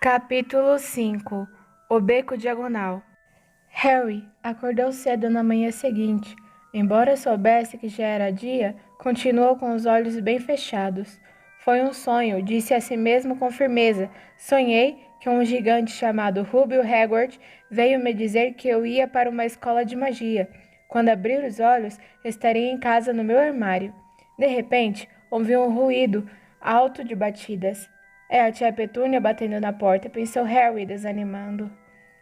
Capítulo 5. O Beco Diagonal. Harry acordou cedo na manhã seguinte. Embora soubesse que já era dia, continuou com os olhos bem fechados. Foi um sonho, disse a si mesmo com firmeza. Sonhei que um gigante chamado Rubio Hagrid veio me dizer que eu ia para uma escola de magia. Quando abrir os olhos, estaria em casa no meu armário. De repente, ouvi um ruído alto de batidas. É a tia Petúnia batendo na porta, pensou Harry, desanimando.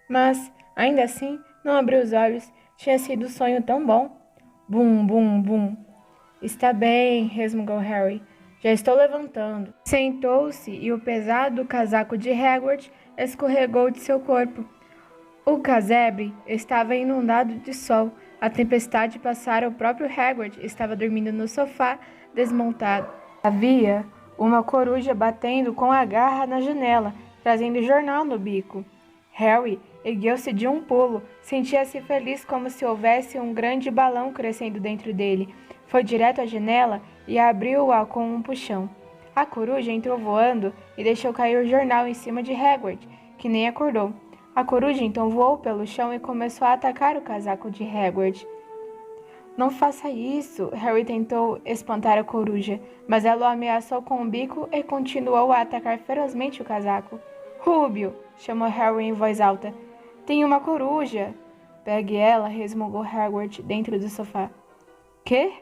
Mas, ainda assim, não abriu os olhos. Tinha sido um sonho tão bom. Bum, bum, bum. Está bem, resmungou Harry. Já estou levantando. Sentou-se e o pesado casaco de Hagrid escorregou de seu corpo. O casebre estava inundado de sol. A tempestade passara, o próprio Hagrid estava dormindo no sofá, desmontado. Havia uma coruja batendo com a garra na janela, trazendo jornal no bico. Harry ergueu-se de um pulo, sentia-se feliz como se houvesse um grande balão crescendo dentro dele. Foi direto à janela e abriu-a com um puxão. A coruja entrou voando e deixou cair o jornal em cima de Hagrid, que nem acordou. A coruja então voou pelo chão e começou a atacar o casaco de Hagrid. Não faça isso, Harry tentou espantar a coruja, mas ela o ameaçou com o bico e continuou a atacar ferozmente o casaco. Rúbio, chamou Harry em voz alta. Tem uma coruja. Pegue ela, resmungou Hagrid dentro do sofá. Quê?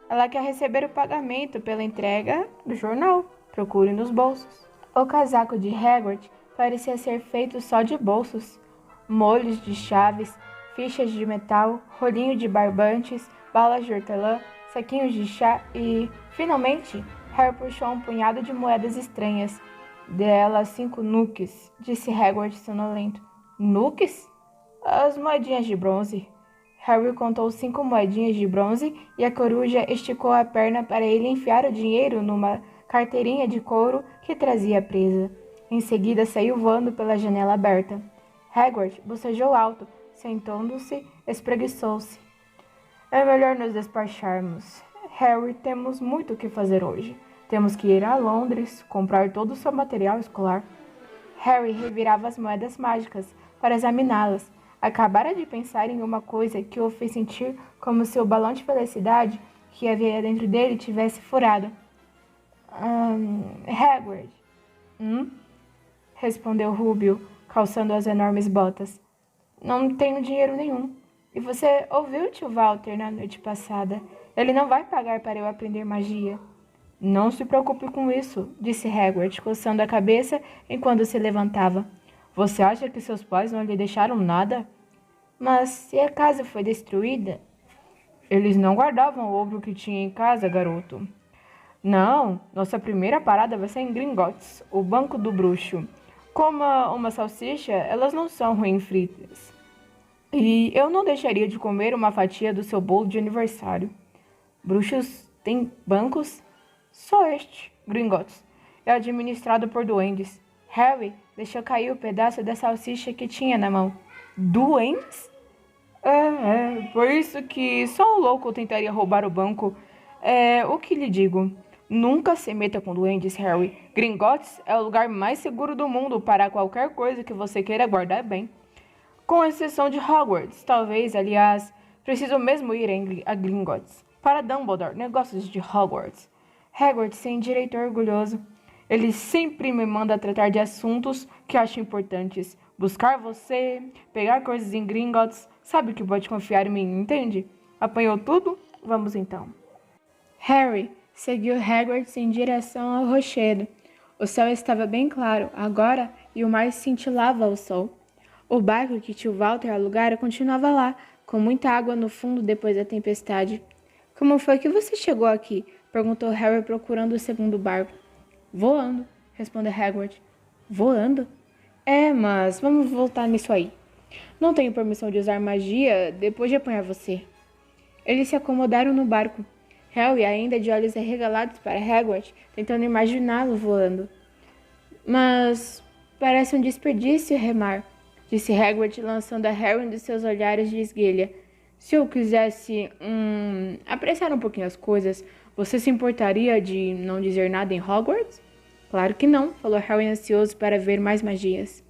Ela quer receber o pagamento pela entrega do jornal. Procure nos bolsos. O casaco de Hagrid parecia ser feito só de bolsos. Molhos de chaves, fichas de metal, rolinho de barbantes, balas de hortelã, saquinhos de chá e, finalmente, Harry puxou um punhado de moedas estranhas. Dê ela 5 nuques, disse Hagrid sonolento. Nuques? As moedinhas de bronze. Harry contou 5 moedinhas de bronze e a coruja esticou a perna para ele enfiar o dinheiro numa carteirinha de couro que trazia presa. Em seguida, saiu voando pela janela aberta. Hagrid bocejou alto, sentando-se, espreguiçou-se. É melhor nos despacharmos. Harry, temos muito o que fazer hoje. Temos que ir a Londres, comprar todo o seu material escolar. Harry revirava as moedas mágicas para examiná-las. Acabara de pensar em uma coisa que o fez sentir como se o balão de felicidade que havia dentro dele tivesse furado. Hagrid. Respondeu Rúbio, calçando as enormes botas. Não tenho dinheiro nenhum. E você ouviu o tio Walter na noite passada. Ele não vai pagar para eu aprender magia. Não se preocupe com isso, disse Hagrid, coçando a cabeça enquanto se levantava. Você acha que seus pais não lhe deixaram nada? Mas se a casa foi destruída... Eles não guardavam o ouro que tinha em casa, garoto. Não, nossa primeira parada vai ser em Gringotts, o banco do bruxo. Coma uma salsicha, elas não são ruins fritas. E eu não deixaria de comer uma fatia do seu bolo de aniversário. Bruxos têm bancos? Só este, Gringotts. É administrado por duendes. Harry deixou cair o pedaço da salsicha que tinha na mão. Duendes? Por isso que só um louco tentaria roubar o banco. O que lhe digo? Nunca se meta com duendes, Harry. Gringotts é o lugar mais seguro do mundo para qualquer coisa que você queira guardar bem. Com exceção de Hogwarts, talvez, aliás, preciso mesmo ir a Gringotts. Para Dumbledore, negócios de Hogwarts. Hagrid se endireitou orgulhoso. Ele sempre me manda tratar de assuntos que acho importantes. Buscar você, pegar coisas em Gringotts. Sabe que pode confiar em mim, entende? Apanhou tudo? Vamos então. Harry seguiu Hagrid em direção ao rochedo. O céu estava bem claro agora e o mar cintilava ao sol. O barco que tio Walter alugara continuava lá, com muita água no fundo depois da tempestade. Como foi que você chegou aqui? Perguntou Harry procurando o segundo barco. Voando, respondeu Hagrid. Voando? Mas vamos voltar nisso aí. Não tenho permissão de usar magia depois de apanhar você. Eles se acomodaram no barco. Harry, ainda de olhos arregalados para Hagrid, tentando imaginá-lo voando. Mas parece um desperdício remar, disse Hagrid, lançando a Harry um de seus olhares de esguelha. Se eu quisesse apressar um pouquinho as coisas, você se importaria de não dizer nada em Hogwarts? Claro que não, falou Harry ansioso para ver mais magias.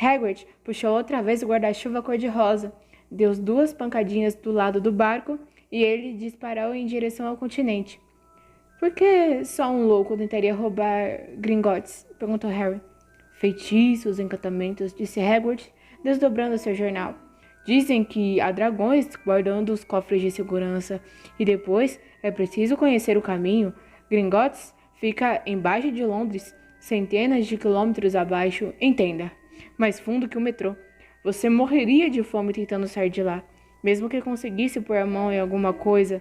Hagrid puxou outra vez o guarda-chuva cor-de-rosa, deu 2 pancadinhas do lado do barco e ele disparou em direção ao continente. Por que só um louco tentaria roubar Gringotts? Perguntou Harry. Feitiços, encantamentos, disse Hagrid, desdobrando seu jornal. Dizem que há dragões guardando os cofres de segurança e depois é preciso conhecer o caminho. Gringotts fica embaixo de Londres, centenas de quilômetros abaixo, entenda, mais fundo que o metrô. Você morreria de fome tentando sair de lá, mesmo que conseguisse pôr a mão em alguma coisa.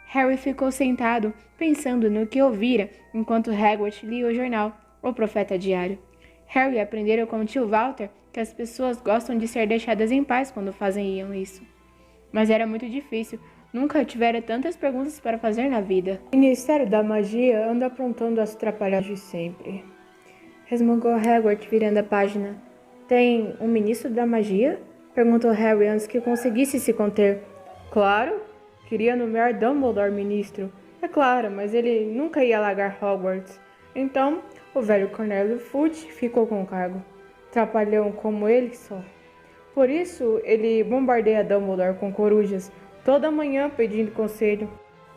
Harry ficou sentado, pensando no que ouvira, enquanto Hagrid lia o jornal, O Profeta Diário. Harry aprendera com o tio Walter que as pessoas gostam de ser deixadas em paz quando fazem isso. Mas era muito difícil, nunca tivera tantas perguntas para fazer na vida. O Ministério da Magia anda aprontando as trapalhadas de sempre. Resmungou Hagrid, virando a página. Tem um ministro da magia? Perguntou Harry antes que conseguisse se conter. Claro, queria nomear Dumbledore ministro. É claro, mas ele nunca ia largar Hogwarts. Então, o velho Cornélio Fudge ficou com o cargo. Trapalhão como ele só. Por isso, ele bombardeia Dumbledore com corujas, toda manhã pedindo conselho.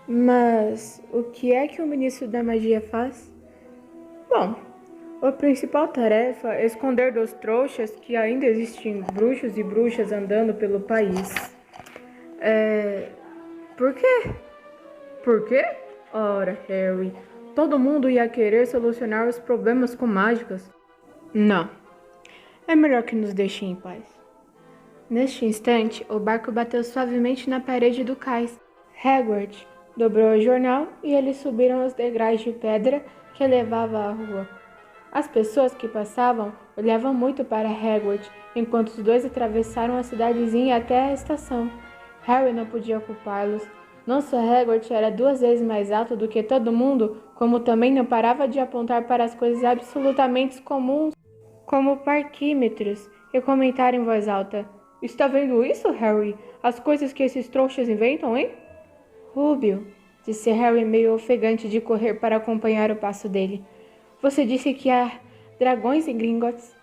Mas o que é que o ministro da magia faz? Bom, a principal tarefa é esconder dos trouxas que ainda existem bruxos e bruxas andando pelo país. Por quê? Por quê? Ora, Harry, todo mundo ia querer solucionar os problemas com mágicas. Não. É melhor que nos deixem em paz. Neste instante, o barco bateu suavemente na parede do cais. Hagrid dobrou o jornal e eles subiram os degraus de pedra que levavam à rua. As pessoas que passavam olhavam muito para Hagrid enquanto os dois atravessaram a cidadezinha até a estação. Harry não podia culpá-los. Não só Hagrid era 2 vezes mais alto do que todo mundo, como também não parava de apontar para as coisas absolutamente comuns, como parquímetros, e comentar em voz alta. Está vendo isso, Harry? As coisas que esses trouxas inventam, hein? Rúbio, disse Harry meio ofegante de correr para acompanhar o passo dele. Você disse que há dragões em Gringotts?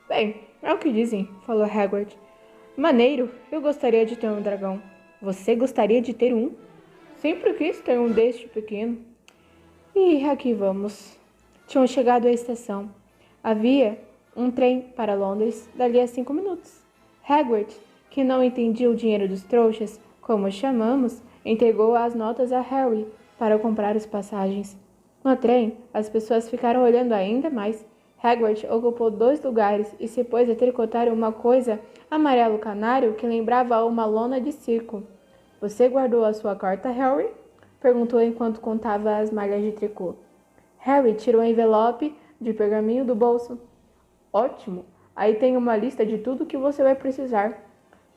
Bem, é o que dizem, falou Hagrid. Maneiro, eu gostaria de ter um dragão. Você gostaria de ter um? Sempre quis ter um deste pequeno. E aqui vamos. Tinham chegado à estação. Havia um trem para Londres dali a 5 minutos. Hagrid, que não entendia o dinheiro dos trouxas, como o chamamos, entregou as notas a Harry para comprar as passagens. No trem, as pessoas ficaram olhando ainda mais. Hagrid ocupou 2 lugares e se pôs a tricotar uma coisa amarelo canário que lembrava uma lona de circo. Você guardou a sua carta, Harry? Perguntou enquanto contava as malhas de tricô. Harry tirou um envelope de pergaminho do bolso. Ótimo! Aí tem uma lista de tudo que você vai precisar.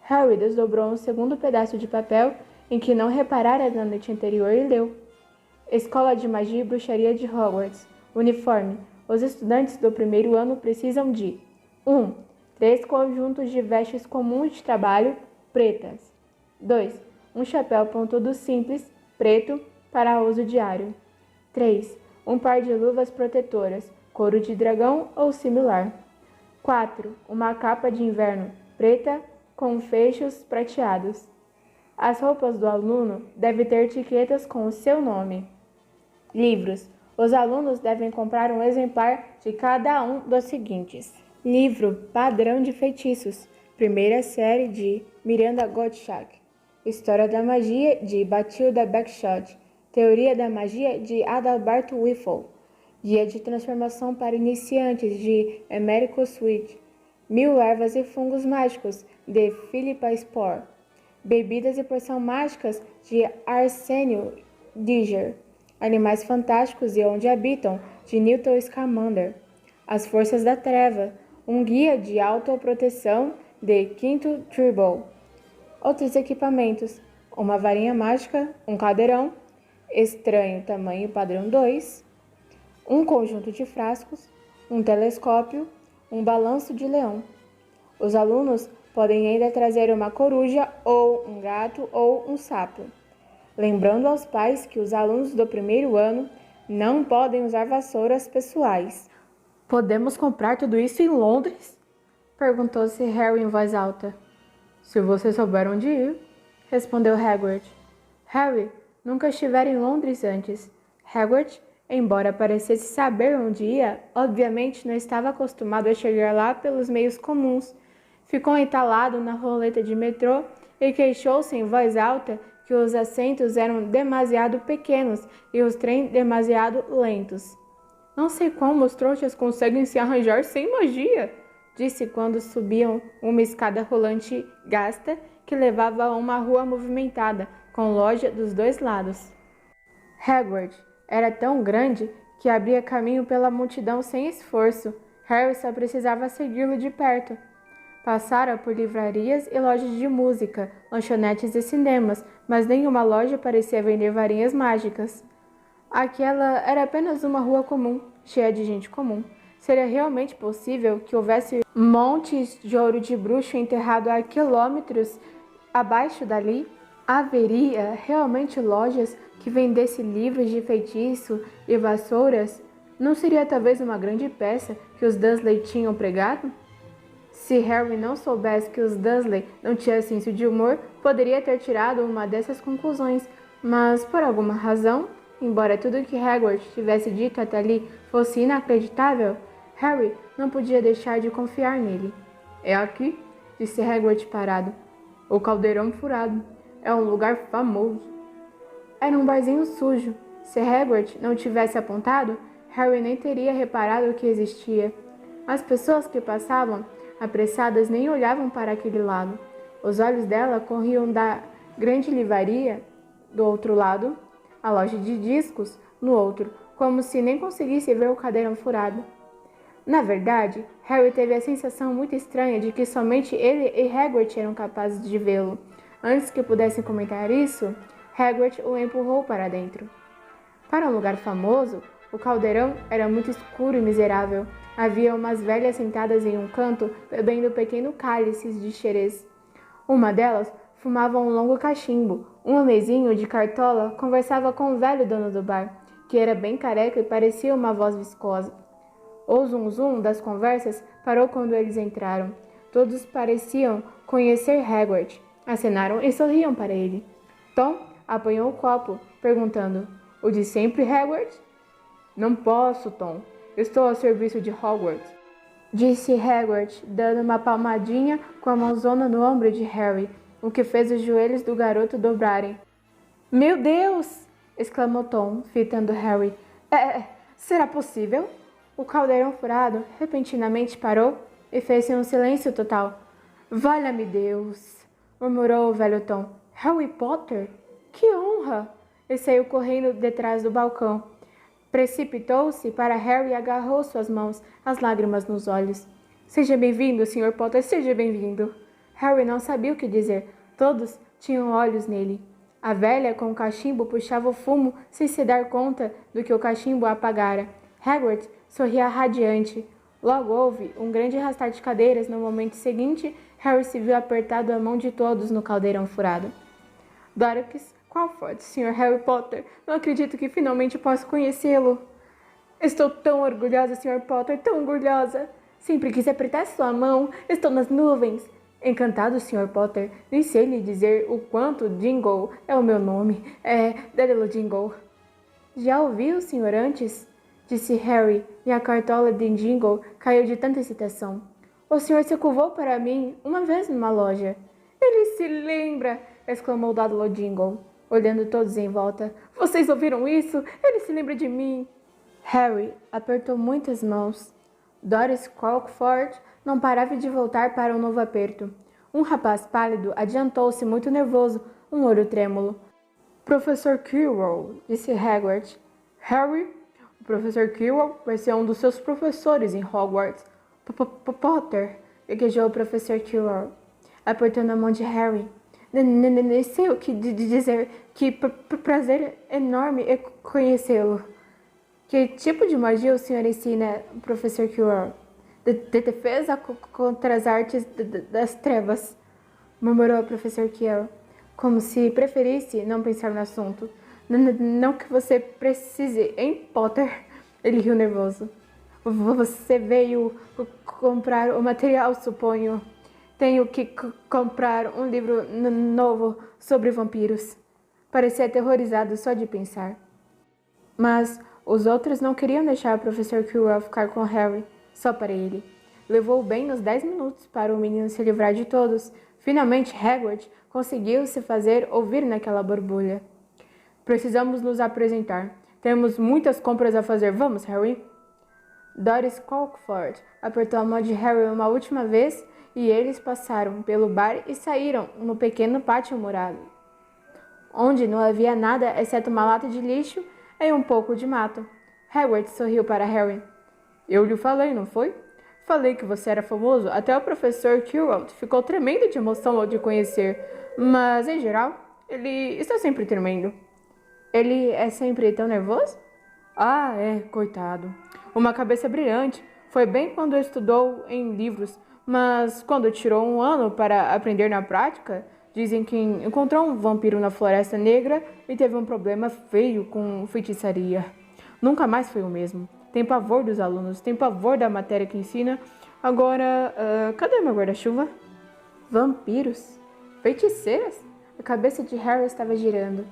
Harry desdobrou um segundo pedaço de papel em que não reparara na noite anterior e leu. Escola de Magia e Bruxaria de Hogwarts. Uniforme. Os estudantes do primeiro ano precisam de 1. 3 conjuntos de vestes comuns de trabalho, pretas. 2. Um chapéu pontudo simples, preto, para uso diário. 3. Um par de luvas protetoras, couro de dragão ou similar. 4. Uma capa de inverno, preta, com fechos prateados. As roupas do aluno devem ter etiquetas com o seu nome. Livros. Os alunos devem comprar um exemplar de cada um dos seguintes. Livro Padrão de Feitiços, primeira série de Miranda Gottschalk. História da Magia, de Bathilda Bagshot. Teoria da Magia, de Adalberto Whiffle. Guia de Transformação para Iniciantes, de Américo Sweet. 1000 Ervas e Fungos Mágicos, de Philippa Spore. Bebidas e Poção Mágicas, de Arsênio Diger. Animais Fantásticos e Onde Habitam, de Newton Scamander. As Forças da Treva, um guia de autoproteção, de Quinto Tribble. Outros equipamentos, uma varinha mágica, um caldeirão, estranho tamanho padrão 2, um conjunto de frascos, um telescópio, um balanço de leão. Os alunos podem ainda trazer uma coruja ou um gato ou um sapo. Lembrando aos pais que os alunos do primeiro ano Não podem usar vassouras pessoais. Podemos comprar tudo isso em Londres? Perguntou-se Harry em voz alta. Se você souber onde ir, respondeu Hagrid. Harry nunca estivera em Londres antes. Hagrid, embora parecesse saber onde ia, obviamente não estava acostumado a chegar lá pelos meios comuns. Ficou entalado na roleta de metrô e queixou-se em voz alta que os assentos eram demasiado pequenos e os trens demasiado lentos. Não sei como os trouxas conseguem se arranjar sem magia, disse quando subiam uma escada rolante gasta que levava a uma rua movimentada, com loja dos dois lados. Hagrid era tão grande que abria caminho pela multidão sem esforço. Harry só precisava segui-lo de perto. Passara por livrarias e lojas de música, lanchonetes e cinemas, mas nenhuma loja parecia vender varinhas mágicas. Aquela era apenas uma rua comum, cheia de gente comum. Seria realmente possível que houvesse montes de ouro de bruxo enterrado a quilômetros abaixo dali? Haveria realmente lojas que vendessem livros de feitiço e vassouras? Não seria talvez uma grande peça que os Dursley tinham pregado? Se Harry não soubesse que os Dursley não tinham senso de humor, poderia ter tirado uma dessas conclusões, mas por alguma razão, embora tudo que Hagrid tivesse dito até ali fosse inacreditável, Harry não podia deixar de confiar nele. É aqui, disse Hagrid parado. O Caldeirão Furado. É um lugar famoso. Era um barzinho sujo. Se Hagrid não tivesse apontado, Harry nem teria reparado que existia. As pessoas que passavam, apressadas, nem olhavam para aquele lado. Os olhos dela corriam da grande livraria do outro lado, à loja de discos no outro, como se nem conseguisse ver o Caldeirão Furado. Na verdade, Harry teve a sensação muito estranha de que somente ele e Hagrid eram capazes de vê-lo. Antes que pudessem comentar isso, Hagrid o empurrou para dentro. Para um lugar famoso, o caldeirão era muito escuro e miserável. Havia umas velhas sentadas em um canto, bebendo pequenos cálices de xerez. Uma delas fumava um longo cachimbo. Um homenzinho de cartola conversava com o velho dono do bar, que era bem careca e parecia uma voz viscosa. O zum-zum das conversas parou quando eles entraram. Todos pareciam conhecer Hagrid. Acenaram e sorriam para ele. Tom apanhou o copo, perguntando: O de sempre, Hagrid? Não posso, Tom. Estou a serviço de Hogwarts, disse Hagrid, dando uma palmadinha com a mãozona no ombro de Harry, o que fez os joelhos do garoto dobrarem. Meu Deus! Exclamou Tom, fitando Harry. Será possível? O caldeirão furado repentinamente parou e fez-se um silêncio total. Valha-me Deus! Murmurou o velho Tom. Harry Potter? Que honra! E saiu correndo detrás do balcão. Precipitou-se para Harry e agarrou suas mãos, as lágrimas nos olhos. Seja bem-vindo, Sr. Potter, seja bem-vindo. Harry não sabia o que dizer. Todos tinham olhos nele. A velha com o cachimbo puxava o fumo sem se dar conta do que o cachimbo apagara. Hagrid sorria radiante. Logo houve um grande arrastar de cadeiras. No momento seguinte, Harry se viu apertado à mão de todos no caldeirão furado. Dorcas Crawford, Sr. Harry Potter, não acredito que finalmente posso conhecê-lo. Estou tão orgulhosa, Sr. Potter, tão orgulhosa. Sempre quis apertar sua mão. Estou nas nuvens. Encantado, Sr. Potter. Nem sei lhe dizer o quanto Jingle é o meu nome. É Dédalo Jingle. Já ouviu, senhor, antes? Disse Harry, e a cartola de Jingle caiu de tanta excitação. O senhor se curvou para mim uma vez numa loja. Ele se lembra! Exclamou Dédalo Jingle, olhando todos em volta. Vocês ouviram isso? Ele se lembra de mim! Harry apertou muitas mãos. Doris Crawford não parava de voltar para um novo aperto. Um rapaz pálido adiantou-se muito nervoso, um olho trêmulo. Professor Quirrell, disse Hagrid. Harry, o professor Quirrell vai ser um dos seus professores em Hogwarts. Potter, gaguejou o professor Quirrell, apertando a mão de Harry. Nem sei o que dizer. Que prazer enorme é conhecê-lo. Que tipo de magia o senhor ensina, professor Quirrell? De defesa contra as artes das trevas, murmurou o professor Quirrell, como se preferisse não pensar no assunto. Não que você precise, hein, Potter? Ele riu nervoso. Você veio comprar o material, suponho. Tenho que comprar um livro novo sobre vampiros. Parecia aterrorizado só de pensar. Mas os outros não queriam deixar o professor Quirrell ficar com Harry, só para ele. Levou bem uns 10 minutos para o menino se livrar de todos. Finalmente, Hagrid conseguiu se fazer ouvir naquela borbulha. Precisamos nos apresentar. Temos muitas compras a fazer. Vamos, Harry? Doris Crockford apertou a mão de Harry uma última vez e eles passaram pelo bar e saíram no pequeno pátio murado, onde não havia nada exceto uma lata de lixo e um pouco de mato. Hagrid sorriu para Harry. Eu lhe falei, não foi? Falei que você era famoso. Até o professor Quirrell ficou tremendo de emoção ao te conhecer. Mas, em geral, ele está sempre tremendo. Ele é sempre tão nervoso? Ah, é, coitado. Uma cabeça brilhante. Foi bem quando estudou em livros, mas quando tirou um ano para aprender na prática, dizem que encontrou um vampiro na Floresta Negra e teve um problema feio com feitiçaria. Nunca mais foi o mesmo. Tem pavor dos alunos, tem pavor da matéria que ensina. Agora, cadê meu guarda-chuva? Vampiros? Feiticeiras? A cabeça de Harry estava girando.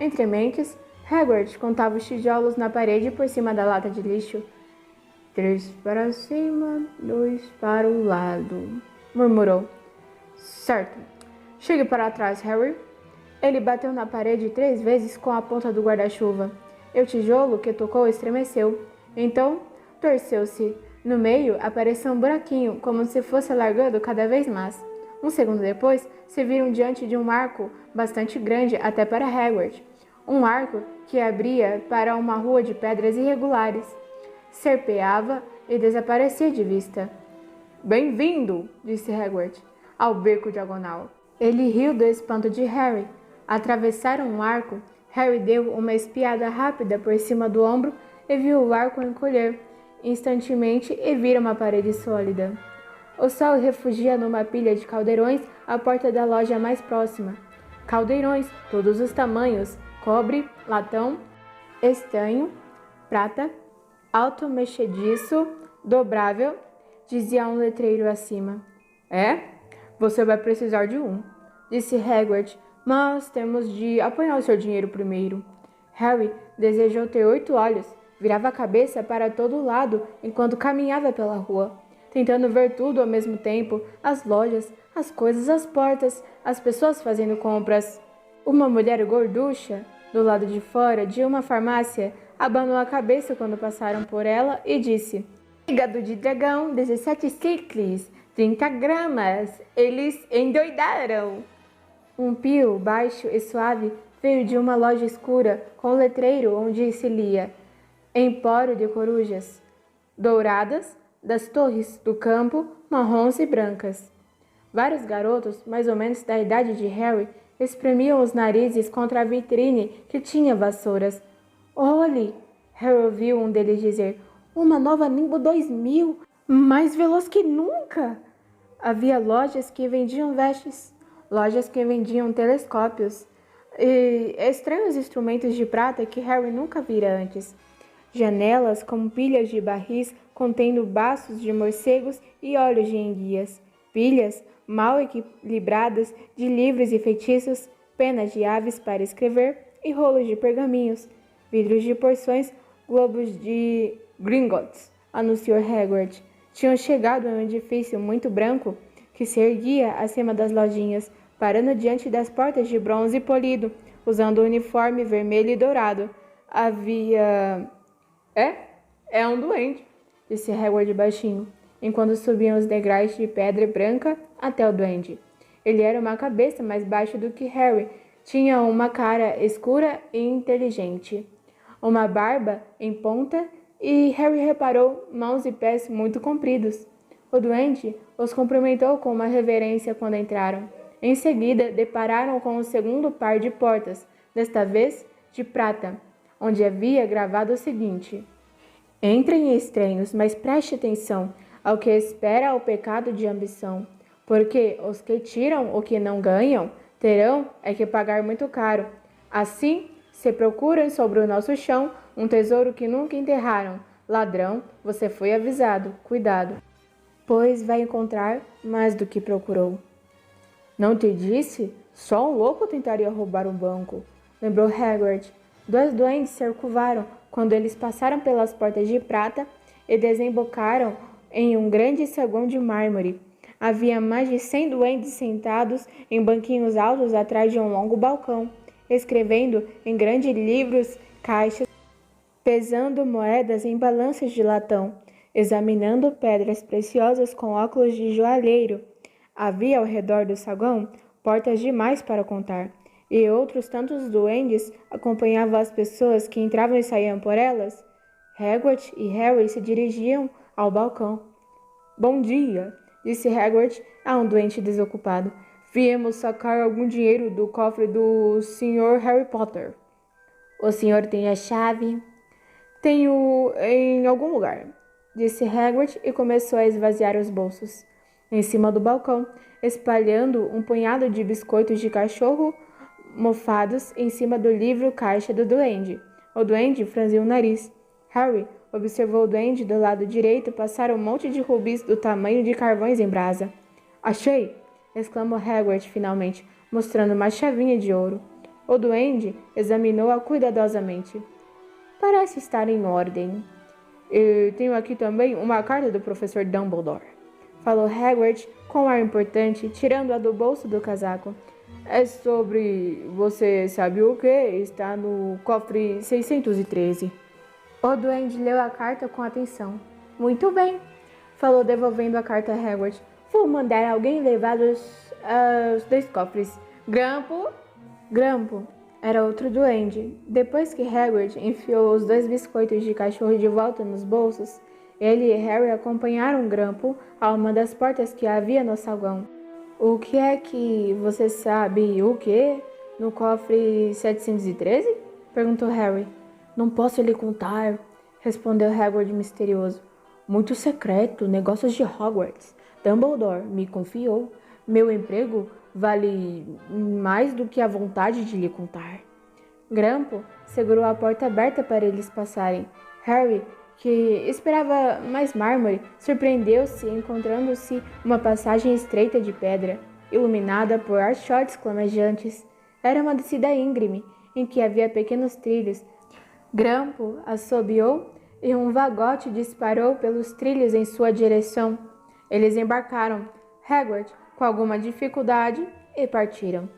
Entre mentes, Hagrid contava os tijolos na parede por cima da lata de lixo. 3 para cima, 2 para o lado, murmurou. Certo. Chegue para trás, Harry. Ele bateu na parede 3 vezes com a ponta do guarda-chuva. E o tijolo que tocou estremeceu. Então, torceu-se. No meio, apareceu um buraquinho, como se fosse alargando cada vez mais. Um segundo depois, se viram diante de um arco bastante grande até para Hagrid. Um arco que abria para uma rua de pedras irregulares. Serpeava e desaparecia de vista. Bem-vindo, disse Hagrid, ao beco diagonal. Ele riu do espanto de Harry. Atravessaram um arco. Harry deu uma espiada rápida por cima do ombro e viu o arco encolher instantemente e vira uma parede sólida. O sol refugia numa pilha de caldeirões à porta da loja mais próxima. Caldeirões, todos os tamanhos, cobre, latão, estanho, prata, alto mexediço, dobrável, dizia um letreiro acima. É? Você vai precisar de um, disse Hagrid, mas temos de apanhar o seu dinheiro primeiro. Harry desejou ter 8 olhos, virava a cabeça para todo lado enquanto caminhava pela rua, tentando ver tudo ao mesmo tempo, as lojas, as coisas, as portas, as pessoas fazendo compras. Uma mulher gorducha, do lado de fora de uma farmácia, abanou a cabeça quando passaram por ela e disse: Fígado de dragão, 17 ciclis, 30 gramas. Eles endoidaram. Um pio baixo e suave veio de uma loja escura com um letreiro onde se lia: Empório de corujas, douradas, das torres do campo, marrons e brancas. Vários garotos, mais ou menos da idade de Harry, espremiam os narizes contra a vitrine que tinha vassouras. Olhe! Harry ouviu um deles dizer: Uma nova Nimbo 2000, mais veloz que nunca! Havia lojas que vendiam vestes, lojas que vendiam telescópios e estranhos instrumentos de prata que Harry nunca vira antes. Janelas com pilhas de barris contendo baços de morcegos e olhos de enguias, pilhas mal equilibradas de livros e feitiços, penas de aves para escrever e rolos de pergaminhos, vidros de porções, globos de Gringotts, anunciou Hagrid. Tinham chegado a um edifício muito branco que se erguia acima das lojinhas, parando diante das portas de bronze polido, usando o uniforme vermelho e dourado. Havia... É um duende, disse Hagrid baixinho, enquanto subiam os degraus de pedra branca até o duende. Ele era uma cabeça mais baixa do que Harry, tinha uma cara escura e inteligente, uma barba em ponta e Harry reparou mãos e pés muito compridos. O duende os cumprimentou com uma reverência quando entraram. Em seguida, depararam com o segundo par de portas, desta vez de prata, onde havia gravado o seguinte: Entrem estranhos, mas preste atenção ao que espera o pecado de ambição, porque os que tiram o que não ganham terão é que pagar muito caro. Assim Se procuram sobre o nosso chão um tesouro que nunca enterraram. Ladrão, você foi avisado. Cuidado, pois vai encontrar mais do que procurou. Não te disse? Só um louco tentaria roubar um banco, lembrou Hagrid. 2 duendes se curvaram quando eles passaram pelas portas de prata e desembocaram em um grande saguão de mármore. Havia mais de 100 duendes sentados em banquinhos altos atrás de um longo balcão, escrevendo em grandes livros, caixas, pesando moedas em balanças de latão, examinando pedras preciosas com óculos de joalheiro. Havia ao redor do saguão portas demais para contar, e outros tantos duendes acompanhavam as pessoas que entravam e saíam por elas. Hagrid e Harry se dirigiam ao balcão. Bom dia, disse Hagrid a um duende desocupado. Viemos sacar algum dinheiro do cofre do Sr. Harry Potter. O senhor tem a chave? Tenho em algum lugar, disse Hagrid e começou a esvaziar os bolsos. Em cima do balcão, espalhando um punhado de biscoitos de cachorro mofados em cima do livro caixa do duende. O duende franziu o nariz. Harry observou o duende do lado direito passar um monte de rubis do tamanho de carvões em brasa. Achei! Exclamou Hagrid finalmente, mostrando uma chavinha de ouro. O duende examinou-a cuidadosamente. Parece estar em ordem. E tenho aqui também uma carta do professor Dumbledore, falou Hagrid com ar importante, tirando-a do bolso do casaco. É sobre... você sabe o que? Está no cofre 613. O duende leu a carta com atenção. Muito bem, falou devolvendo a carta a Hagrid. Vou mandar alguém levar os 2 cofres. Grampo era outro duende. Depois que Hagrid enfiou os 2 biscoitos de cachorro de volta nos bolsos, ele e Harry acompanharam Grampo a uma das portas que havia no saguão. O que é que você sabe o quê? No cofre 713? Perguntou Harry. Não posso lhe contar, respondeu Hagrid misterioso. Muito secreto, negócios de Hogwarts. Dumbledore me confiou. Meu emprego vale mais do que a vontade de lhe contar. Grampo segurou a porta aberta para eles passarem. Harry, que esperava mais mármore, surpreendeu-se encontrando-se uma passagem estreita de pedra, iluminada por archotes clamejantes. Era uma descida íngreme, em que havia pequenos trilhos. Grampo assobiou e um vagote disparou pelos trilhos em sua direção. Eles embarcaram, Hagrid, com alguma dificuldade, e partiram.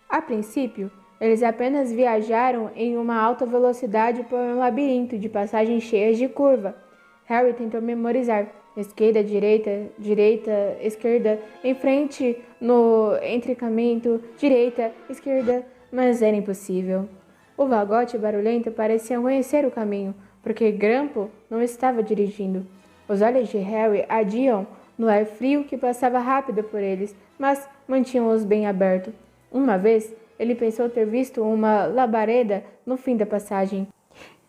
A princípio, eles apenas viajaram em uma alta velocidade por um labirinto de passagens cheias de curva. Harry tentou memorizar esquerda, direita, esquerda, em frente, no entrecaminho, direita, esquerda, mas era impossível. O vagote barulhento parecia conhecer o caminho, porque Grampo não estava dirigindo. Os olhos de Harry ardiam no ar frio que passava rápido por eles, mas mantinham-os bem abertos. Uma vez, ele pensou ter visto uma labareda no fim da passagem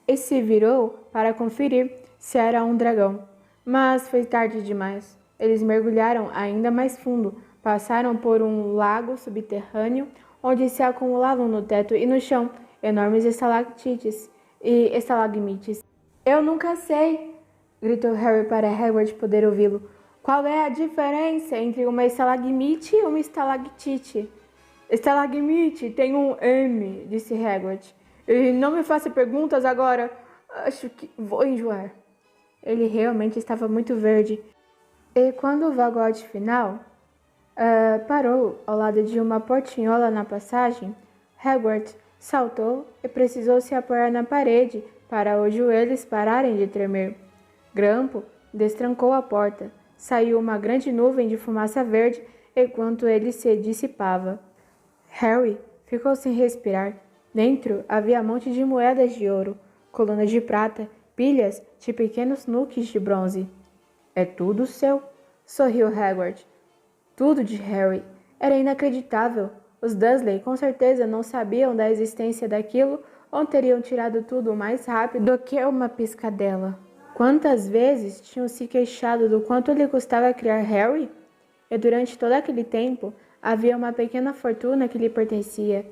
e se virou para conferir se era um dragão. Mas foi tarde demais. Eles mergulharam ainda mais fundo, passaram por um lago subterrâneo onde se acumulavam no teto e no chão enormes estalactites e estalagmites. Eu nunca sei, gritou Harry para Hagrid poder ouvi-lo. Qual é a diferença entre uma estalagmite e uma estalactite? Estalagmite tem um M, disse Hagrid. E não me faça perguntas agora. Acho que vou enjoar. Ele realmente estava muito verde. E quando o vagote final parou ao lado de uma portinhola na passagem, Hagrid saltou e precisou se apoiar na parede para os joelhos pararem de tremer. Grampo destrancou a porta. Saiu uma grande nuvem de fumaça verde enquanto ele se dissipava. Harry ficou sem respirar. Dentro havia um monte de moedas de ouro, colunas de prata, pilhas de pequenos nuques de bronze. É tudo seu, sorriu Hagrid. Tudo de Harry. Era inacreditável. Os Dursley com certeza não sabiam da existência daquilo ou teriam tirado tudo mais rápido do que uma piscadela. Quantas vezes tinham se queixado do quanto lhe custava criar Harry? E durante todo aquele tempo, havia uma pequena fortuna que lhe pertencia.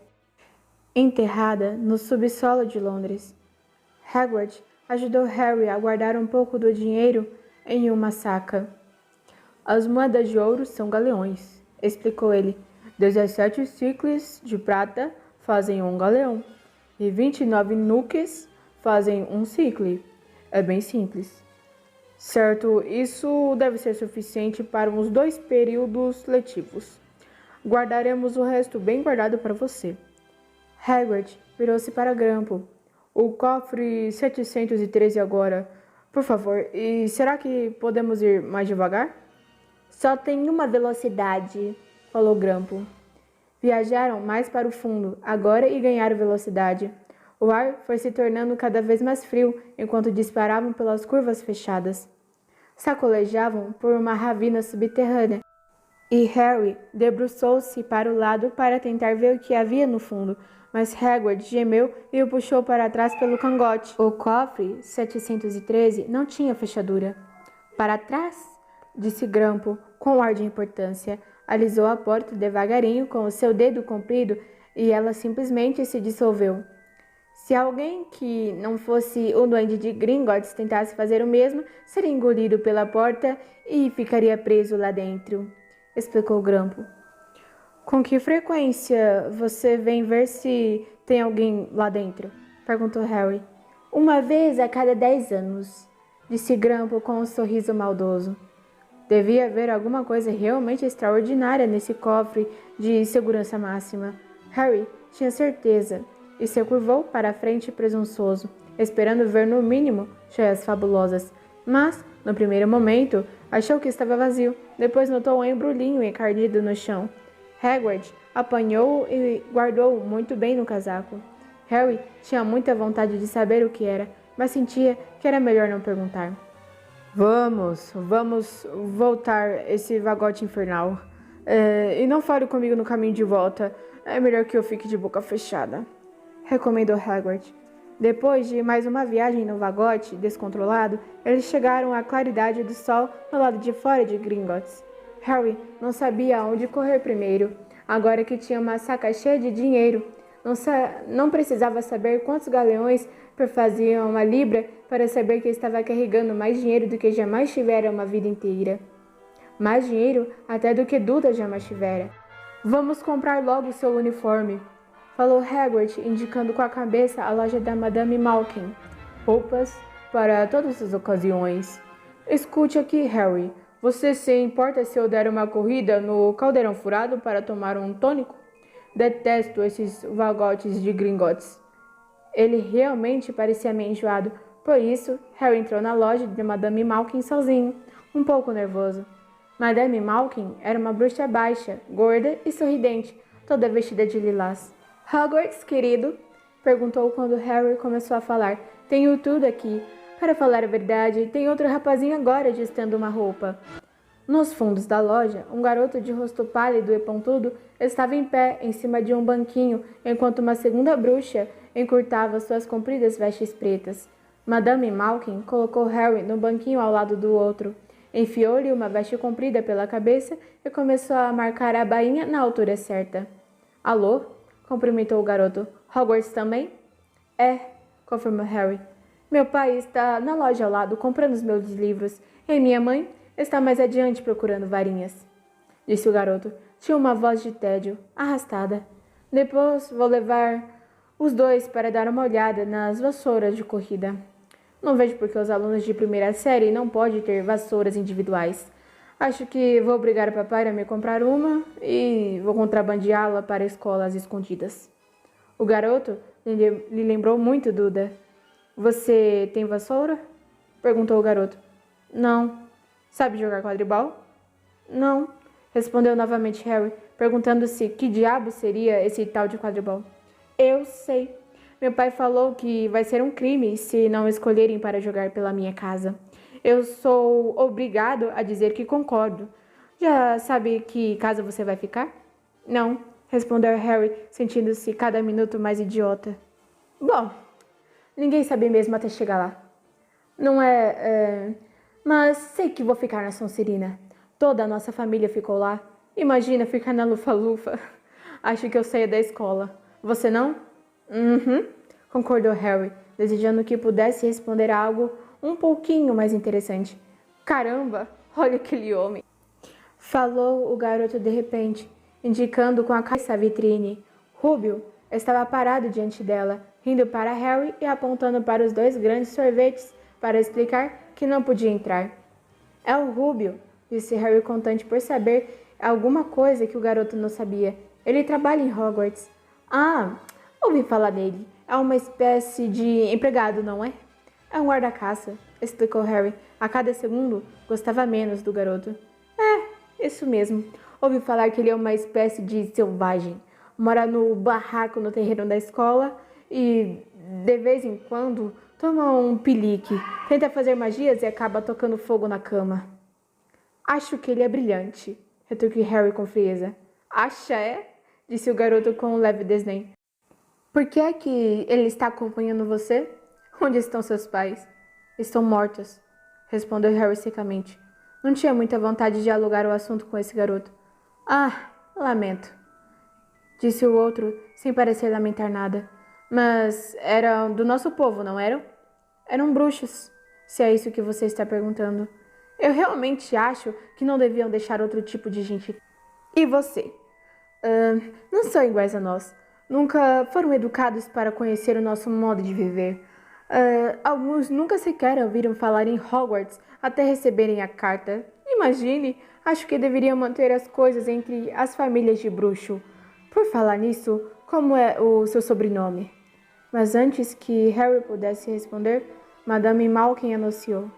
enterrada no subsolo de Londres. Hagrid ajudou Harry a guardar um pouco do dinheiro em uma saca. As moedas de ouro são galeões, explicou ele. 17 ciclos de prata fazem um galeão e 29 núqueis fazem um cicle. É bem simples. Certo, isso deve ser suficiente para uns 2 períodos letivos. Guardaremos o resto bem guardado para você. Hagrid virou-se para Grampo. O cofre 713 agora, por favor. E será que podemos ir mais devagar? Só tem uma velocidade, falou Grampo. Viajaram mais para o fundo, agora, e ganharam velocidade. O ar foi se tornando cada vez mais frio enquanto disparavam pelas curvas fechadas. Sacolejavam por uma ravina subterrânea e Harry debruçou-se para o lado para tentar ver o que havia no fundo, mas Hagrid gemeu e o puxou para trás pelo cangote. O cofre 713 não tinha fechadura. Para trás, disse Grampo com ar de importância. Alisou a porta devagarinho com o seu dedo comprido e ela simplesmente se dissolveu. Se alguém que não fosse o duende de Gringotts tentasse fazer o mesmo, seria engolido pela porta e ficaria preso lá dentro, explicou Grampo. Com que frequência você vem ver se tem alguém lá dentro? Perguntou Harry. 1 vez a cada 10 anos, disse Grampo com um sorriso maldoso. Devia haver alguma coisa realmente extraordinária nesse cofre de segurança máxima. Harry tinha certeza e se curvou para a frente presunçoso, esperando ver no mínimo joias fabulosas. Mas, no primeiro momento, achou que estava vazio. Depois notou um embrulhinho encardido no chão. Hagrid apanhou-o e guardou-o muito bem no casaco. Harry tinha muita vontade de saber o que era, mas sentia que era melhor não perguntar. Vamos voltar esse vagote infernal. E não fale comigo no caminho de volta. É melhor que eu fique de boca fechada, recomendou Hagrid. Depois de mais uma viagem no vagote descontrolado, eles chegaram à claridade do sol no lado de fora de Gringotts. Harry não sabia aonde correr primeiro, agora que tinha uma saca cheia de dinheiro. Não precisava saber quantos galeões perfaziam uma libra para saber que estava carregando mais dinheiro do que jamais tivera uma vida inteira. Mais dinheiro até do que Duda jamais tivera. Vamos comprar logo seu uniforme, falou Hagrid, indicando com a cabeça a loja da Madame Malkin. Roupas para todas as ocasiões. Escute aqui, Harry. Você se importa se eu der uma corrida no caldeirão furado para tomar um tônico? Detesto esses vagotes de Gringotts. Ele realmente parecia meio enjoado. Por isso, Harry entrou na loja de Madame Malkin sozinho, um pouco nervoso. Madame Malkin era uma bruxa baixa, gorda e sorridente, toda vestida de lilás. Hogwarts, querido? Perguntou quando Harry começou a falar. Tenho tudo aqui. Para falar a verdade, tem outro rapazinho agora gestando uma roupa. Nos fundos da loja, um garoto de rosto pálido e pontudo estava em pé em cima de um banquinho, enquanto uma segunda bruxa encurtava suas compridas vestes pretas. Madame Malkin colocou Harry no banquinho ao lado do outro, enfiou-lhe uma veste comprida pela cabeça e começou a marcar a bainha na altura certa. Alô? Cumprimentou o garoto. Hogwarts também? É, confirmou Harry. Meu pai está na loja ao lado comprando os meus livros e minha mãe está mais adiante procurando varinhas, disse o garoto. Tinha uma voz de tédio, arrastada. Depois vou levar os dois para dar uma olhada nas vassouras de corrida. Não vejo por que os alunos de primeira série não podem ter vassouras individuais. Acho que vou obrigar o papai a me comprar uma e vou contrabandeá-la para a escola às escondidas. O garoto lhe lembrou muito Duda. Você tem vassoura? Perguntou o garoto. Não. Sabe jogar quadribol? Não, respondeu novamente Harry, perguntando-se que diabo seria esse tal de quadribol. Eu sei. Meu pai falou que vai ser um crime se não escolherem para jogar pela minha casa. Eu sou obrigado a dizer que concordo. Já sabe que casa você vai ficar? Não, respondeu Harry, sentindo-se cada minuto mais idiota. Bom, ninguém sabe mesmo até chegar lá. Não Mas sei que vou ficar na Sonserina. Toda a nossa família ficou lá. Imagina ficar na Lufa-Lufa. Acho que eu saia da escola. Você não? Uhum, concordou Harry, desejando que pudesse responder algo um pouquinho mais interessante. Caramba, olha aquele homem! Falou o garoto de repente, indicando com a cabeça a vitrine. Rubio estava parado diante dela, rindo para Harry e apontando para os dois grandes sorvetes para explicar que não podia entrar. É o Rubio, disse Harry contente por saber alguma coisa que o garoto não sabia. Ele trabalha em Hogwarts. Ah, ouvi falar nele. É uma espécie de empregado, não é? É um guarda-caça, explicou Harry. A cada segundo, gostava menos do garoto. Isso mesmo. Ouvi falar que ele é uma espécie de selvagem. Mora no barraco no terreno da escola e, de vez em quando, toma um pilique. Tenta fazer magias e acaba tocando fogo na cama. Acho que ele é brilhante, retrucou Harry com frieza. Acha, é? Disse o garoto com um leve desdém. Por que é que ele está acompanhando você? Onde estão seus pais? Estão mortos, respondeu Harry secamente. Não tinha muita vontade de dialogar o assunto com esse garoto. Ah, lamento, disse o outro, sem parecer lamentar nada. Mas eram do nosso povo, não eram? Eram bruxos, se é isso que você está perguntando. Eu realmente acho que não deviam deixar outro tipo de gente. E você? Não são iguais a nós. Nunca foram educados para conhecer o nosso modo de viver. Alguns nunca sequer ouviram falar em Hogwarts até receberem a carta. Imagine, acho que deveriam manter as coisas entre as famílias de bruxo. Por falar nisso, como é o seu sobrenome? Mas antes que Harry pudesse responder, Madame Malkin anunciou.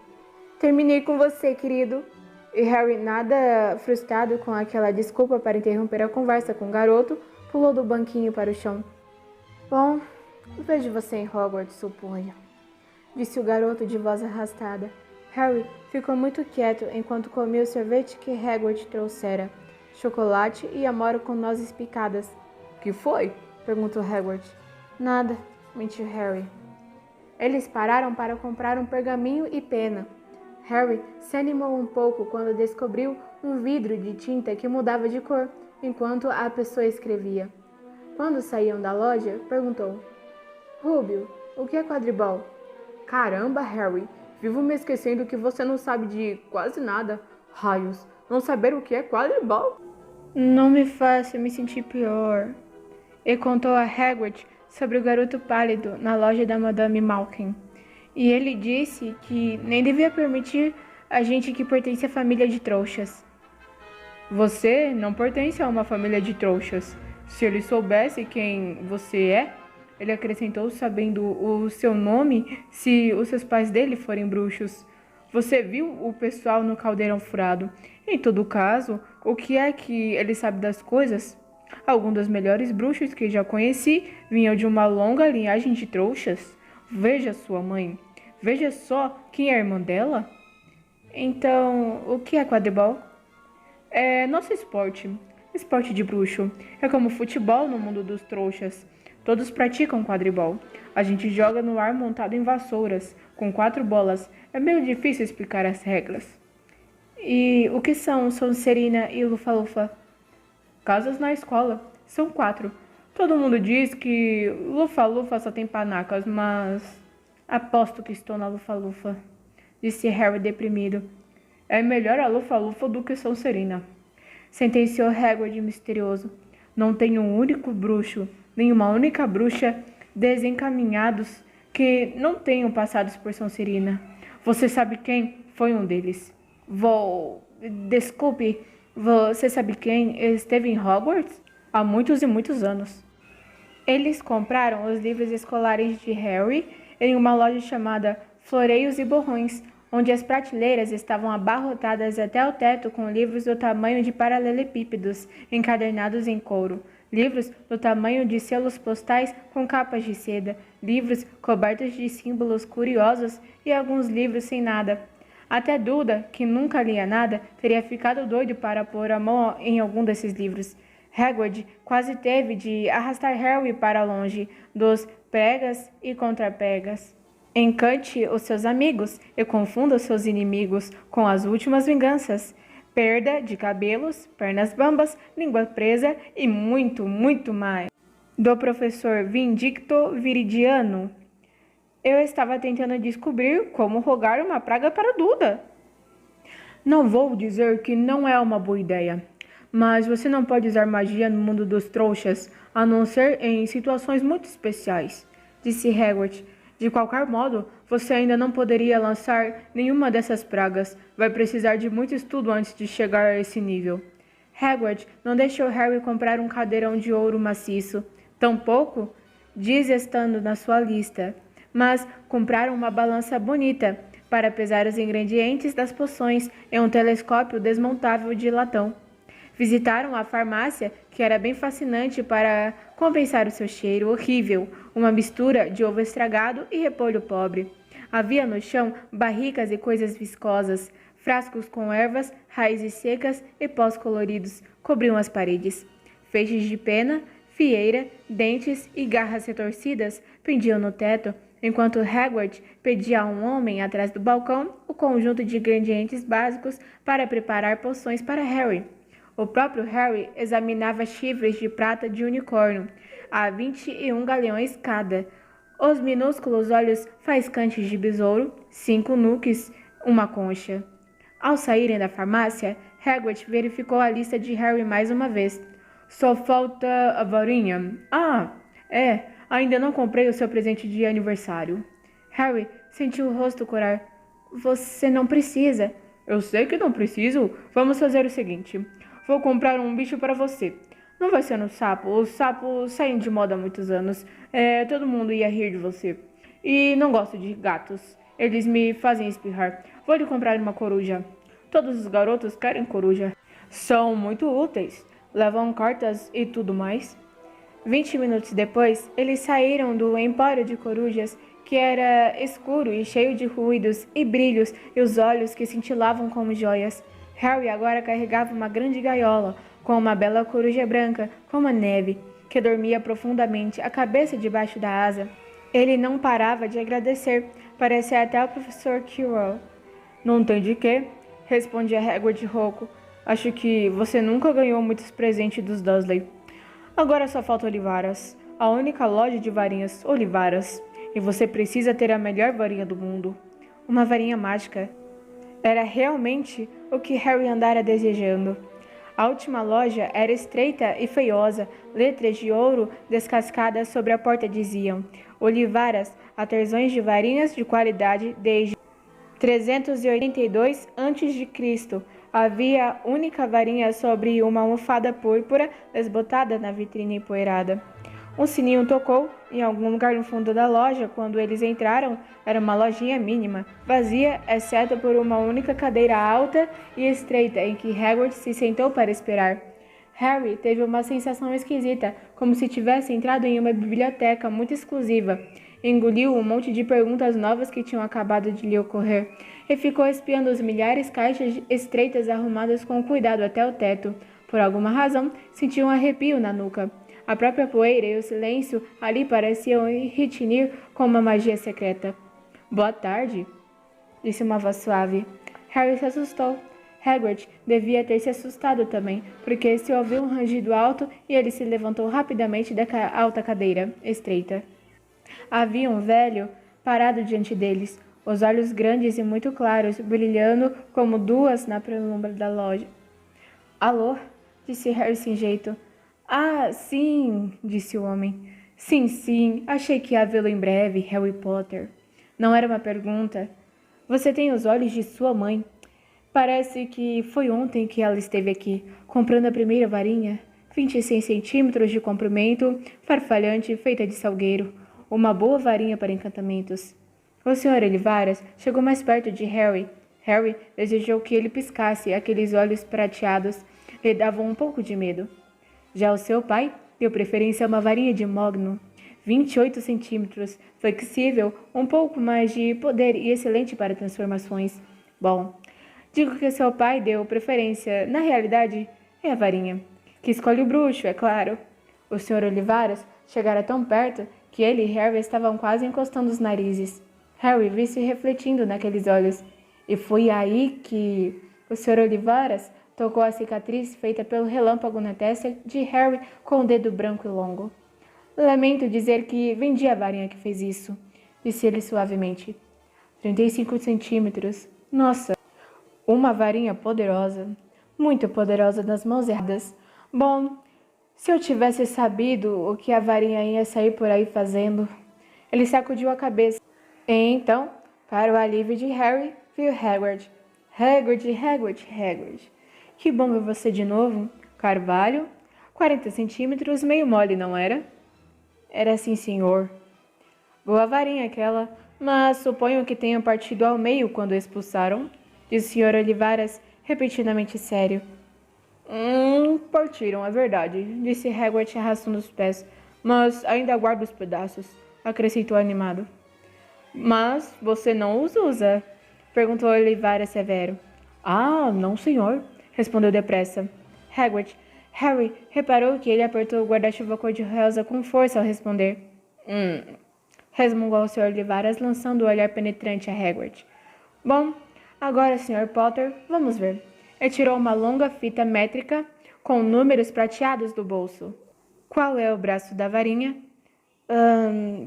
Terminei com você, querido. E Harry, nada frustrado com aquela desculpa para interromper a conversa com o garoto, pulou do banquinho para o chão. Bom, vejo você em Hogwarts, suponho, disse o garoto de voz arrastada. Harry ficou muito quieto enquanto comia o sorvete que Hagrid trouxera, chocolate e amora com nozes picadas. Que foi? Perguntou Hagrid. Nada, mentiu Harry. Eles pararam para comprar um pergaminho e pena. Harry se animou um pouco quando descobriu um vidro de tinta que mudava de cor enquanto a pessoa escrevia. Quando saíam da loja, perguntou: Rubio, o que é quadribol? Caramba, Harry, vivo me esquecendo que você não sabe de quase nada. Raios, não saber o que é quadribol? Não me faça me sentir pior. E contou a Hagrid sobre o garoto pálido na loja da Madame Malkin. E ele disse que nem devia permitir a gente que pertence à família de trouxas. Você não pertence a uma família de trouxas. Se ele soubesse quem você é, ele acrescentou, sabendo o seu nome, se os seus pais dele forem bruxos. Você viu o pessoal no caldeirão furado. Em todo caso, o que é que ele sabe das coisas? Alguns dos melhores bruxos que já conheci vinham de uma longa linhagem de trouxas. Veja sua mãe. Veja só quem é a irmã dela. Então, o que é quadribol? É nosso esporte. Esporte de bruxo. É como futebol no mundo dos trouxas. Todos praticam quadribol. A gente joga no ar montado em vassouras, com 4 bolas. É meio difícil explicar as regras. E o que são Sonserina e Lufa-Lufa? Casas na escola. São 4. Todo mundo diz que Lufa-Lufa só tem panacas, mas aposto que estou na Lufa-Lufa, disse Harry deprimido. É melhor a Lufa-Lufa do que Sonserina, sentenciou Hagrid misterioso. Não tem um único bruxo, nem uma única bruxa desencaminhados que não tenham passado por Sonserina. Você sabe quem foi um deles? Desculpe, você sabe quem esteve em Hogwarts? Há muitos e muitos anos. Eles compraram os livros escolares de Harry em uma loja chamada Floreios e Borrões, onde as prateleiras estavam abarrotadas até o teto com livros do tamanho de paralelepípedos, encadernados em couro, livros do tamanho de selos postais com capas de seda, livros cobertos de símbolos curiosos e alguns livros sem nada. Até Duda, que nunca lia nada, teria ficado doido para pôr a mão em algum desses livros. Hagrid quase teve de arrastar Harry para longe dos pregas e contrapregas. Encante os seus amigos e confunda os seus inimigos com as últimas vinganças. Perda de cabelos, pernas bambas, língua presa e muito, muito mais. Do professor Vindicto Viridiano. Eu estava tentando descobrir como rogar uma praga para Duda. Não vou dizer que não é uma boa ideia, mas você não pode usar magia no mundo dos trouxas, a não ser em situações muito especiais, disse Hagrid. De qualquer modo, você ainda não poderia lançar nenhuma dessas pragas. Vai precisar de muito estudo antes de chegar a esse nível. Hagrid não deixou Harry comprar um cadeirão de ouro maciço, tampouco diz estando na sua lista, mas compraram uma balança bonita para pesar os ingredientes das poções e um telescópio desmontável de latão. Visitaram a farmácia, que era bem fascinante para compensar o seu cheiro horrível, uma mistura de ovo estragado e repolho pobre. Havia no chão barricas e coisas viscosas, frascos com ervas, raízes secas e pós coloridos cobriam as paredes. Feixes de pena, fieira, dentes e garras retorcidas pendiam no teto, enquanto Hagrid pedia a um homem atrás do balcão o conjunto de ingredientes básicos para preparar poções para Harry. O próprio Harry examinava chifres de prata de unicórnio, a 21 galeões cada, os minúsculos olhos faiscantes de besouro, 5 nuques, uma concha. Ao saírem da farmácia, Hagrid verificou a lista de Harry mais uma vez. Só falta a varinha. Ah, é, ainda não comprei o seu presente de aniversário. Harry sentiu o rosto corar. Você não precisa. Eu sei que não preciso. Vamos fazer o seguinte. Vou comprar um bicho para você. Não vai ser no sapo. Os sapos saem de moda há muitos anos. Todo mundo ia rir de você. E não gosto de gatos. Eles me fazem espirrar. Vou lhe comprar uma coruja. Todos os garotos querem coruja. São muito úteis. Levam cartas e tudo mais. 20 minutos depois, eles saíram do empório de corujas, que era escuro e cheio de ruídos e brilhos e os olhos que cintilavam como joias. Harry agora carregava uma grande gaiola, com uma bela coruja branca, como a neve, que dormia profundamente, a cabeça debaixo da asa. Ele não parava de agradecer, parecia até o professor Quirrell. Não tem de quê, respondia Hagrid rouco. Acho que você nunca ganhou muitos presentes dos Dursley. Agora só falta Olivaras, a única loja de varinhas Olivaras, e você precisa ter a melhor varinha do mundo. Uma varinha mágica. Era realmente o que Harry andara desejando. A última loja era estreita e feiosa. Letras de ouro descascadas sobre a porta diziam: Olivaras, artesãos de varinhas de qualidade desde 382 a.C. Havia única varinha sobre uma almofada púrpura desbotada na vitrine empoeirada. Um sininho tocou em algum lugar no fundo da loja. Quando eles entraram, era uma lojinha mínima, vazia, exceto por uma única cadeira alta e estreita em que Hagrid se sentou para esperar. Harry teve uma sensação esquisita, como se tivesse entrado em uma biblioteca muito exclusiva. Engoliu um monte de perguntas novas que tinham acabado de lhe ocorrer e ficou espiando as milhares de caixas estreitas arrumadas com cuidado até o teto. Por alguma razão, sentiu um arrepio na nuca. A própria poeira e o silêncio ali pareciam retinir com uma magia secreta. Boa tarde, disse uma voz suave. Harry se assustou. Hagrid devia ter se assustado também, porque se ouviu um rangido alto e ele se levantou rapidamente da alta cadeira estreita. Havia um velho parado diante deles, os olhos grandes e muito claros, brilhando como duas na penumbra da loja. Alô? Disse Harry sem jeito. Ah, sim, disse o homem. Sim, achei que ia vê-lo em breve, Harry Potter. Não era uma pergunta. Você tem os olhos de sua mãe. Parece que foi ontem que ela esteve aqui, comprando a primeira varinha. 26 centímetros de comprimento, farfalhante, feita de salgueiro. Uma boa varinha para encantamentos. O Sr. Olivaras chegou mais perto de Harry. Harry desejou que ele piscasse. Aqueles olhos prateados lhe davam um pouco de medo. Já o seu pai deu preferência a uma varinha de mogno, 28 centímetros, flexível, um pouco mais de poder e excelente para transformações. Bom, digo que seu pai deu preferência, na realidade, é a varinha, que escolhe o bruxo, é claro. O Sr. Olivaras chegara tão perto que ele e Harry estavam quase encostando os narizes. Harry viu-se refletindo naqueles olhos, e foi aí que o Sr. Olivaras tocou a cicatriz feita pelo relâmpago na testa de Harry com o dedo branco e longo. Lamento dizer que vendi a varinha que fez isso, disse ele suavemente. 35 centímetros. Nossa, uma varinha poderosa, muito poderosa nas mãos erradas. Bom, se eu tivesse sabido o que a varinha ia sair por aí fazendo... Ele sacudiu a cabeça. E então, para o alívio de Harry, viu Hagrid. Hagrid. Que bom ver você de novo. Carvalho, 40 centímetros, meio mole, não era? Era sim, senhor. Boa varinha aquela, mas suponho que tenham partido ao meio quando a expulsaram, disse o Sr. Olivaras, repetidamente sério. Partiram, é verdade, disse Hagrid arrastando os pés, mas ainda guardo os pedaços, acrescentou animado. Mas você não os usa? Perguntou Olivaras severo. Ah, não, senhor, respondeu depressa. Harry reparou que ele apertou o guarda-chuva cor-de-rosa com força ao responder. Resmungou o Sr. Olivaras, lançando o olhar penetrante a Hagrid. Bom, agora, Sr. Potter, vamos ver. Ele tirou uma longa fita métrica com números prateados do bolso. Qual é o braço da varinha?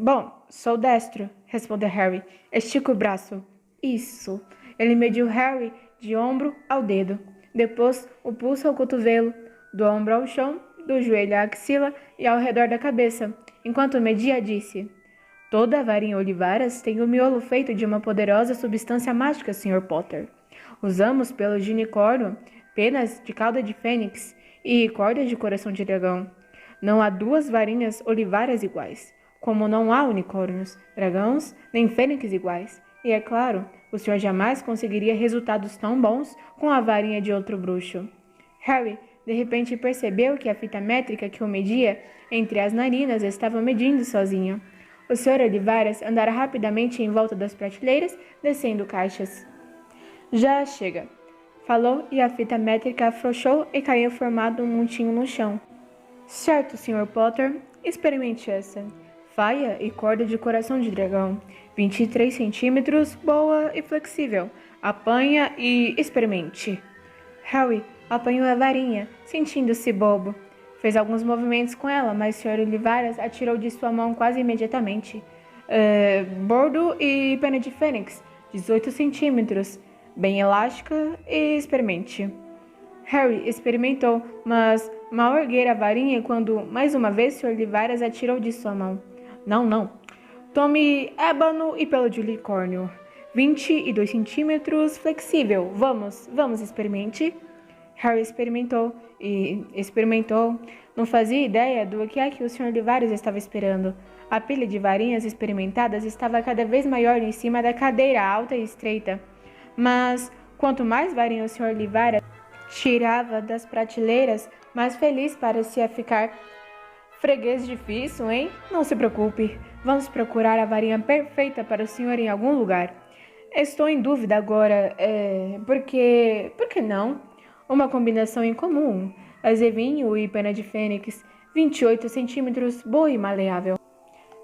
Bom, sou destro, respondeu Harry. Estica o braço. Isso. Ele mediu Harry de ombro ao dedo, depois o pulso ao cotovelo, do ombro ao chão, do joelho à axila e ao redor da cabeça. Enquanto media, disse: Toda a varinha Olivaras tem o miolo feito de uma poderosa substância mágica, Sr. Potter. Usamos pelo de unicórnio, penas de cauda de fênix e cordas de coração de dragão. Não há duas varinhas Olivaras iguais, como não há unicórnios, dragões nem fênix iguais. E é claro, o senhor jamais conseguiria resultados tão bons com a varinha de outro bruxo. Harry, de repente, percebeu que a fita métrica que o media entre as narinas estava medindo sozinha. O Sr. Olivaras andara rapidamente em volta das prateleiras, descendo caixas. Já chega, falou, e a fita métrica afrouxou e caiu formado um montinho no chão. Certo, Sr. Potter, experimente essa. Faia e corda de coração de dragão. 23 centímetros, boa e flexível. Apanha e experimente. Harry apanhou a varinha, sentindo-se bobo. Fez alguns movimentos com ela, mas o Sr. Olivaras a tirou de sua mão quase imediatamente. Bordo e pena de fênix, 18 centímetros. Bem elástica e experimente. Harry experimentou, mas mal erguera a varinha quando, mais uma vez, o Sr. Olivaras a tirou de sua mão. Não. Tome ébano e pelo de unicórnio. 22 centímetros, flexível. Vamos, experimente. Harry experimentou. Não fazia ideia do que é que o Sr. Olivaras estava esperando. A pilha de varinhas experimentadas estava cada vez maior em cima da cadeira alta e estreita. Mas, quanto mais varinhas o Sr. Olivaras tirava das prateleiras, mais feliz parecia ficar. Freguês difícil, hein? Não se preocupe. Vamos procurar a varinha perfeita para o senhor em algum lugar. Estou em dúvida agora, por que não? Uma combinação incomum. Azevinho e pena de fênix, 28 centímetros, boa e maleável.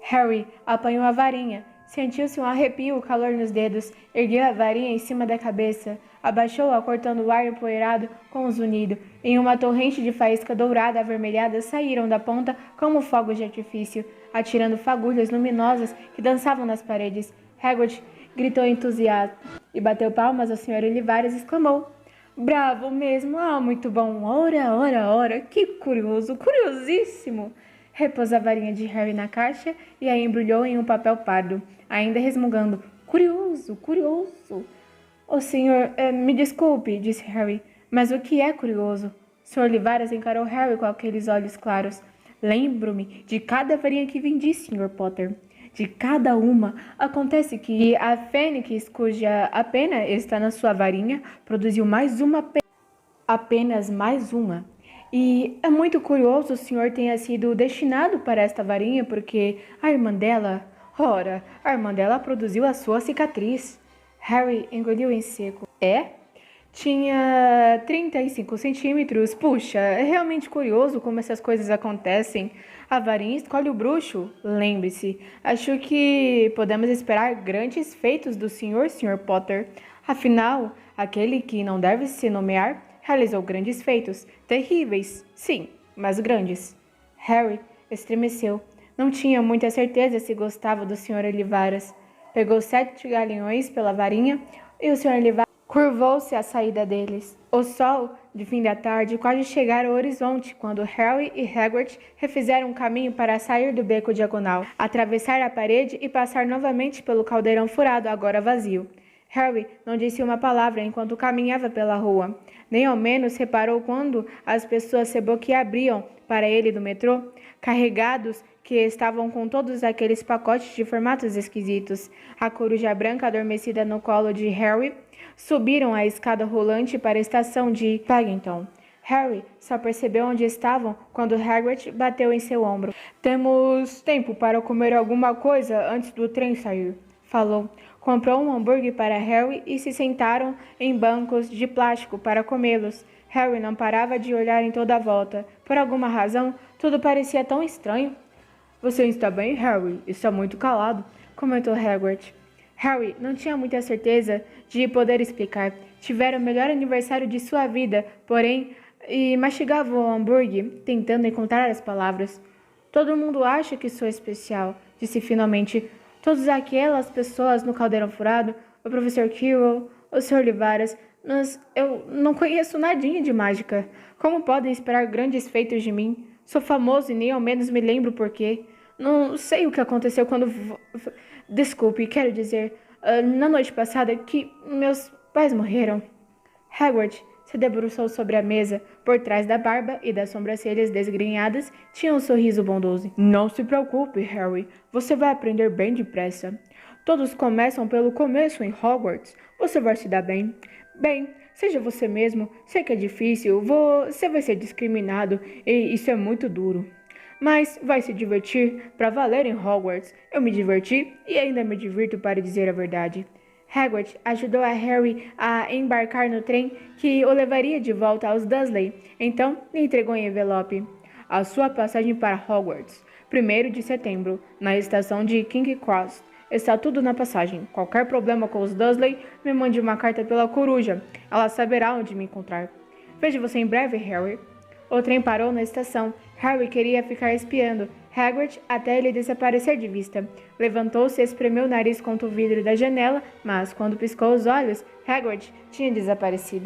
Harry apanhou a varinha. Sentiu-se um arrepio, o calor nos dedos. Ergueu a varinha em cima da cabeça. Abaixou-a, cortando o ar empoeirado com um zunido. Em uma torrente de faísca dourada avermelhada saíram da ponta como fogos de artifício, atirando fagulhas luminosas que dançavam nas paredes. Hagrid gritou entusiasmo e bateu palmas ao Sr. Olivaras e exclamou: Bravo mesmo! Ah, muito bom! Ora! Que curioso! Curiosíssimo! Repôs a varinha de Harry na caixa e a embrulhou em um papel pardo, ainda resmungando: Curioso! O senhor, me desculpe, disse Harry, mas o que é curioso? Sr. Olivaras encarou Harry com aqueles olhos claros. Lembro-me de cada varinha que vendi, Sr. Potter. De cada uma. Acontece que a fênix, cuja a pena está na sua varinha, produziu mais uma pena. Apenas mais uma. E é muito curioso o senhor tenha sido destinado para esta varinha, porque a irmã dela produziu a sua cicatriz. Harry engoliu em seco. Tinha 35 centímetros. Puxa, é realmente curioso como essas coisas acontecem. A varinha escolhe o bruxo. Lembre-se, acho que podemos esperar grandes feitos do senhor, Sr. Potter. Afinal, aquele que não deve se nomear realizou grandes feitos. Terríveis, sim, mas grandes. Harry estremeceu. Não tinha muita certeza se gostava do Sr. Olivaras. Pegou 7 galinhões pela varinha e o Sr. Olivaras curvou-se à saída deles. O sol, de fim da tarde, quase chegara ao horizonte quando Harry e Hagrid refizeram um caminho para sair do beco diagonal, atravessar a parede e passar novamente pelo caldeirão furado, agora vazio. Harry não disse uma palavra enquanto caminhava pela rua. Nem ao menos reparou quando as pessoas se boquiabriam para ele do metrô, carregados que estavam com todos aqueles pacotes de formatos esquisitos. A coruja branca adormecida no colo de Harry subiram a escada rolante para a estação de Paddington. Harry só percebeu onde estavam quando Hagrid bateu em seu ombro. "Temos tempo para comer alguma coisa antes do trem sair", falou. Comprou um hambúrguer para Harry e se sentaram em bancos de plástico para comê-los. Harry não parava de olhar em toda a volta. Por alguma razão, tudo parecia tão estranho. "Você está bem, Harry? Está muito calado", comentou Hagrid. Harry não tinha muita certeza de poder explicar. Tivera o melhor aniversário de sua vida, porém, e mastigava o hambúrguer, tentando encontrar as palavras. "Todo mundo acha que sou especial", disse finalmente. "Todas aquelas pessoas no caldeirão furado, o professor Quirrell, o Sr. Olivaras, mas eu não conheço nadinha de mágica. Como podem esperar grandes feitos de mim? Sou famoso e nem ao menos me lembro por quê. Não sei o que aconteceu quando... Desculpe, quero dizer, na noite passada que meus pais morreram." Hagrid se debruçou sobre a mesa. Por trás da barba e das sobrancelhas desgrenhadas tinha um sorriso bondoso. "Não se preocupe, Harry. Você vai aprender bem depressa. Todos começam pelo começo em Hogwarts. Você vai se dar bem. Bem, seja você mesmo. Sei que é difícil. Você vai ser discriminado e isso é muito duro. Mas vai se divertir para valer em Hogwarts. Eu me diverti e ainda me divirto, para dizer a verdade." Hagrid ajudou a Harry a embarcar no trem que o levaria de volta aos Dursley. Então lhe entregou um envelope. "A sua passagem para Hogwarts, 1º de setembro, na estação de King's Cross. Está tudo na passagem. Qualquer problema com os Dursley, me mande uma carta pela coruja. Ela saberá onde me encontrar. Vejo você em breve, Harry." O trem parou na estação. Harry queria ficar espiando Hagrid até ele desaparecer de vista. Levantou-se e espremeu o nariz contra o vidro da janela, mas quando piscou os olhos, Hagrid tinha desaparecido.